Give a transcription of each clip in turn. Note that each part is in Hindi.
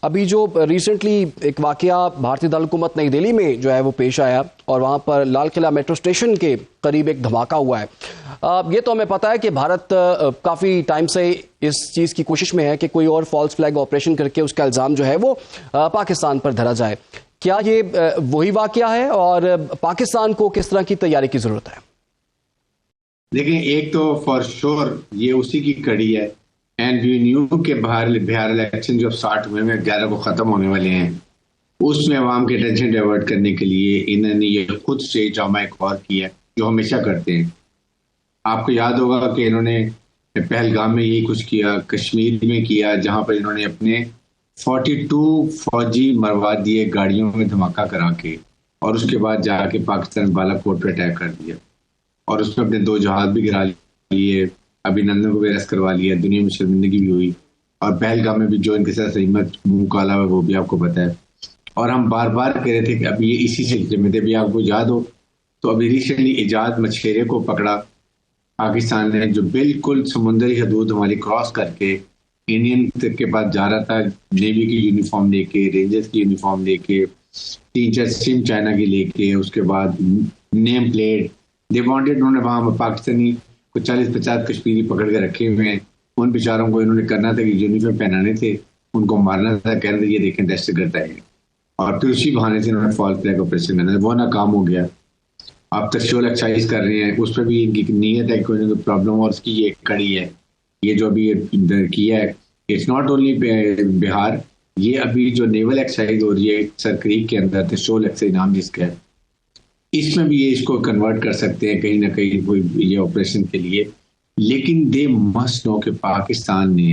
अभी जो रिसेंटली एक वाकया भारतीय दारुल हुकूमत नई दिल्ली में जो है वो पेश आया और वहां पर लाल किला मेट्रो स्टेशन के करीब एक धमाका हुआ है। ये तो हमें पता है कि भारत काफ़ी टाइम से इस चीज़ की कोशिश में है कि कोई और फॉल्स फ्लैग ऑपरेशन करके उसका इल्ज़ाम जो है वो पाकिस्तान पर धरा जाए। क्या ये वही वाकया है और पाकिस्तान को किस तरह की तैयारी की ज़रूरत है? देखिए, एक तो फॉर श्योर ये उसी की कड़ी है। एंड वी न्यू के बिहार इलेक्शन जो स्टार्ट हुए हैं 11 को खत्म होने वाले हैं, उसमें अवाम के अटेंशन डाइवर्ट करने के लिए इन्होंने ये खुद स्टेज ड्रामा एक और किया जो हमेशा करते हैं। आपको याद होगा कि इन्होंने पहलगाम में यही कुछ किया, कश्मीर में किया, जहां पर इन्होंने अपने 42 फौजी मरवा दिए गाड़ियों में धमाका करा के, और उसके बाद जाके पाकिस्तान बालाकोट पे अटैक कर दिया और उसमें अपने 2 जहाज भी गिरा लिए, अभिनंदन को भी अरेस्ट करवा लिया, दुनिया में शर्मिंदगी भी हुई। और पहलगाम में भी जो इनके साथ हिम्मत मुंह काला है वो भी आपको पता है। और हम बार बार कह रहे थे कि अब ये इसी सिलसिले में थे। भी आपको याद हो तो अभी रिसेंटली इजाद मछेरे को पकड़ा पाकिस्तान ने, जो बिल्कुल समुद्री हदूद हमारी क्रॉस करके इंडियन के पास जा रहा था, नेवी की यूनिफॉर्म लेके, रेंजर्स की यूनिफॉर्म लेके, 3-4 सिम चाइना की लेके, उसके बाद नेम प्लेट दे वांटेड। उन्होंने वहां पाकिस्तानी कुछ 40-50 कश्मीरी पकड़ के रखे हुए हैं। उन बेचारों को इन्होंने करना था कि यूनिफॉर्म पहनाने थे, उनको मारना था, कह रहे थे ये देखें दहशतगर्द है। और फिर उसी बहाने से इन्होंने फॉल्स फ्लैग ऑपरेशन करना था, वो नाकाम हो गया। आप तशोल एक्सरसाइज कर रहे हैं, उस पर भी इनकी नीयत है, कोई ना कोई प्रॉब्लम और उसकी ये कड़ी है। ये जो अभी किया है, इट्स नॉट ओनली बिहार, ये अभी जो नेवल एक्सरसाइज हो रही है सर क्रीक के अंदर, तशोल एक्सरसाइज नाम जिसका है, इसमें भी ये इसको कन्वर्ट कर सकते हैं कहीं ना कहीं कोई ये ऑपरेशन के लिए। लेकिन दे मस्ट नो कि पाकिस्तान ने,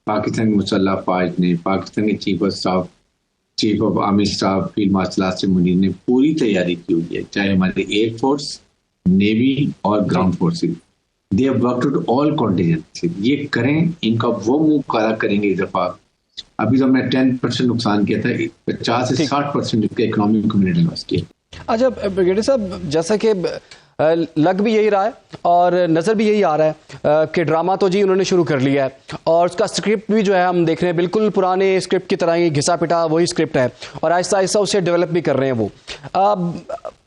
पाकिस्तान की मुसल्लह फौज ने, पाकिस्तान के chief of staff, chief of army staff field marshal Asim Munir ने पूरी तैयारी की हुई है, चाहे हमारे एयरफोर्स, नेवी और ground forces. They have worked out all contingencies. ये करें, इनका वो मुंह काला करेंगे इस दफा। अभी तो हमने 10% नुकसान किया था, 50 से 60% इसका इकोनॉमिक कम्युनिटी लॉस किया। अच्छा ब्रिगेडियर साहब, जैसा कि लग भी यही रहा है और नज़र भी यही आ रहा है कि ड्रामा तो जी उन्होंने शुरू कर लिया है और उसका स्क्रिप्ट भी जो है हम देख रहे हैं बिल्कुल पुराने स्क्रिप्ट की तरह ही घिसा पिटा वही स्क्रिप्ट है और आहिस्ता आहिस्ता उसे डेवलप भी कर रहे हैं वो।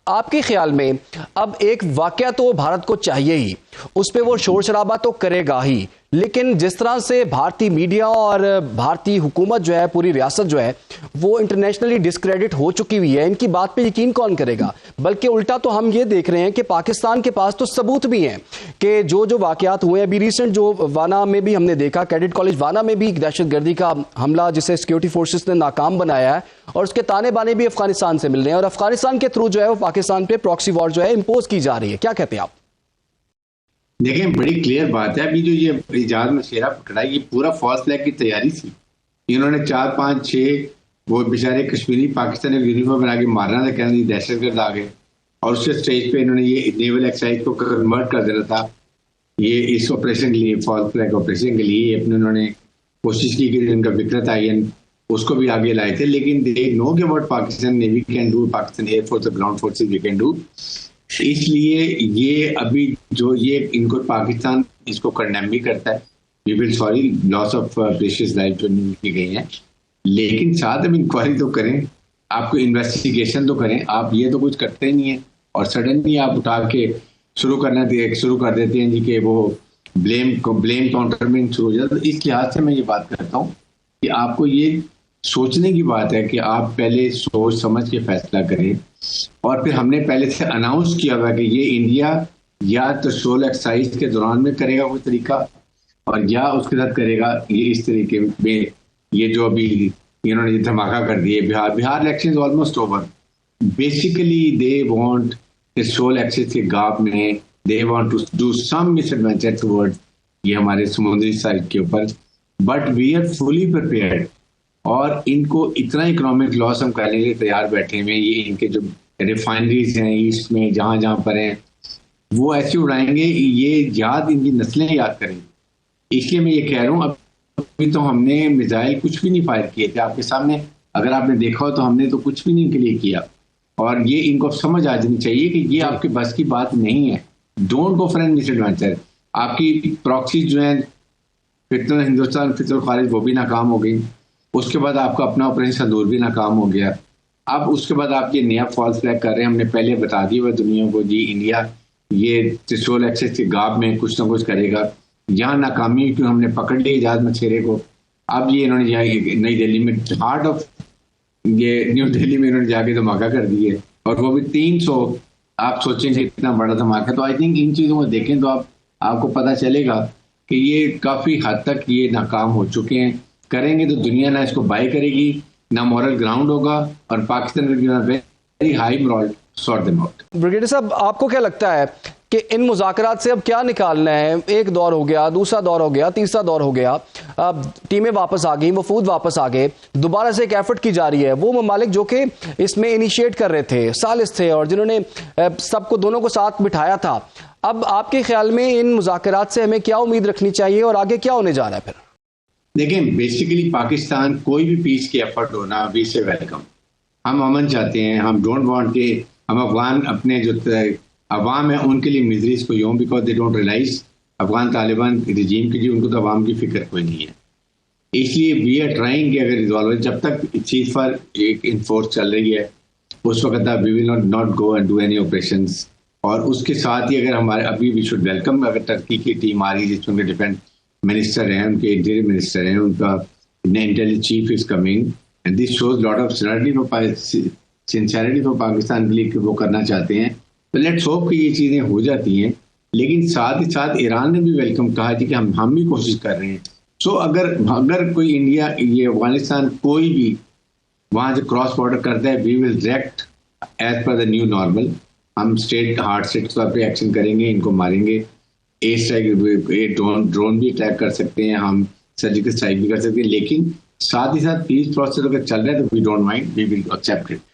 आपके ख्याल में अब एक वाकया तो भारत को चाहिए ही, उस पर वो शोर शराबा तो करेगा ही, लेकिन जिस तरह से भारतीय मीडिया और भारतीय हुकूमत जो है, पूरी रियासत जो है वो इंटरनेशनली डिस्क्रेडिट हो चुकी हुई है, इनकी बात पे यकीन कौन करेगा? बल्कि उल्टा तो हम ये देख रहे हैं कि पाकिस्तान के पास तो सबूत भी हैं कि जो जो वाकयात हुए, अभी रिसेंट जो वाना में भी हमने देखा, कैडेट कॉलेज वाना में भी दहशतगर्दी का हमला जिसे सिक्योरिटी फोर्सेस ने नाकाम बनाया है और उसके ताने बाने भी अफगानिस्तान से मिल रहे हैं और अफगानिस्तान के थ्रू जो है वो पाकिस्तान पे प्रॉक्सी वॉर जो है इंपोज की जा रही है। क्या कहते हैं आप? देखें, बड़ी क्लियर बात है। अभी जो ये इजाद मशेरा पकड़ा, ये पूरा फॉल्स फ्लैग की तैयारी थी। इन्होंने 4-5-6 वो बेचारे कश्मीरी पाकिस्तानी यूनिफॉर्म बना के मारना था, कहना दहशतगर्द आ गए, और उसके स्टेज पे इन्होंने ये नेवल एक्सरसाइज को कन्वर्ट कर देना था ये इस ऑपरेशन के लिए, फॉल्स फ्लैग ऑपरेशन के लिए। अपने उन्होंने कोशिश की कि इनका विक्रत आयन उसको भी आगे लाए थे। लेकिन दे नो के what Pakistan navy can do, Pakistan air force और ground forces we can do. इसलिए ये अभी जो ये इनको पाकिस्तान इसको कंडेम भी करता है, we will sorry loss of precious life जो की गई है, लेकिन साथ में इंक्वायरी तो करें, आपको इन्वेस्टिगेशन तो करें। आप ये तो कुछ करते ही नहीं है और सडनली आप उठा के शुरू कर देते हैं जी कि वो ब्लेम काउंटर में शुरू हो जाता है। तो इस लिहाज से मैं ये बात करता हूँ कि आपको ये सोचने की बात है कि आप पहले सोच समझ के फैसला करें। और फिर हमने पहले से अनाउंस किया हुआ कि ये इंडिया या तो शोल एक्सरसाइज के दौरान में करेगा कोई तरीका, और या उसके साथ करेगा ये इस तरीके में। ये जो अभी इन्होंने ये धमाका कर दिए, Bihar election almost over. Basically they want shoal exercise के गाप में they want to do some misadventure towards ये हमारे समुद्री साइड के ऊपर, but we are fully prepared. और इनको इतना इकोनॉमिक लॉस हम करने के लिए तैयार बैठे हुए हैं। ये इनके जो रिफाइनरीज हैं ईस्ट में, जहां जहां पर हैं, वो ऐसे उड़ाएंगे, ये याद इनकी नस्लें याद करेंगी। इसलिए मैं ये कह रहा हूँ, अभी तो हमने मिसाइल कुछ भी नहीं फायर किए थे आपके सामने, अगर आपने देखा हो तो हमने तो कुछ भी नहीं इनके लिए किया। और ये इनको समझ आ जानी चाहिए कि ये आपके बस की बात नहीं है। Don't go for an misadventure. आपकी प्रॉक्सी जो है फितरत हिंदुस्तान फितरत खारिज, वो भी नाकाम हो गई। उसके बाद आपका अपना ऑपरेशन संदूर भी नाकाम हो गया। अब उसके बाद आप ये नया फॉल्स फ्लैग कर रहे हैं। हमने पहले बता दिया हुआ दुनिया को जी इंडिया ये त्रिशूल एक्सेस के गाप में कुछ ना कुछ करेगा। यहाँ नाकामी क्यों हमने पकड़ लिया इजाज मछेरे को। अब ये इन्होंने नई दिल्ली में हार्ट ऑफ ये न्यू दिल्ली में इन्होंने जाके धमाका कर दिए और वो भी 300। आप सोचेंगे इतना बड़ा धमाका। तो आई थिंक इन चीजों को देखें तो आपको पता चलेगा कि ये काफी हद तक ये नाकाम हो चुके हैं। करेंगे तो दुनिया ना इसको बाय करेगी, ना मॉरल ग्राउंड होगा और Pakistan very high moral sort them out. Brigadier साहब, आपको क्या लगता है कि इन मुज़ाकरात से अब क्या निकालना है? एक दौर हो गया, दूसरा दौर हो गया, तीसरा दौर हो गया, अब टीमें वापस आ गई, वफूद वापस आ गए, दोबारा से एक एफर्ट की जा रही है। वो ममालिक जो कि इसमें इनिशिएट कर रहे थे, सालिस थे और जिन्होंने सबको दोनों को साथ बिठाया था, अब आपके ख्याल में इन मुज़ाकरात से हमें क्या उम्मीद रखनी चाहिए और आगे क्या होने जा रहा है फिर? देखें, बेसिकली पाकिस्तान कोई भी पीस की एफर्ट होना वी से वेलकम। हम अमन चाहते हैं, हम डोंट वांट के हम अफगान अपने जो अवाम है उनके लिए मिजरीज को यूं because they don't realize Afghan Taliban regime की जी उनको तो अवाम की फिक्र कोई नहीं है। इसलिए वी आर ट्राइंग कि अगर रिजॉल्व जब तक चीज पर एक इन्फोर्स चल रही है उस वक्त we will not go and do any operations. और उसके साथ ही अगर हमारे अभी वी शुड वेलकम अगर टर्की की टीम आ रही है जिसमें उनके डिफेंस मिनिस्टर हैं, उनके इंटीरियर मिनिस्टर हैं, उनका intelligence chief is coming and this shows lot of sincerity for Pakistan के लिए कि वो करना चाहते हैं। तो लेट्स होप कि ये चीजें हो जाती हैं। लेकिन साथ ही साथ ईरान ने भी वेलकम कहा थी कि हम भी कोशिश कर रहे हैं। सो अगर कोई इंडिया ये अफगानिस्तान कोई भी वहां से क्रॉस बॉर्डर करता है we will react as per the new normal. हम हार्ड स्टेट तौर पर एक्शन करेंगे, इनको मारेंगे। एयर स्ट्राइक ड्रोन भी अटैक कर सकते हैं, हम सर्जिकल स्ट्राइक भी कर सकते हैं। लेकिन साथ ही साथ पीस प्रोसेस अगर चल रहा है तो we don't mind, we will accept it.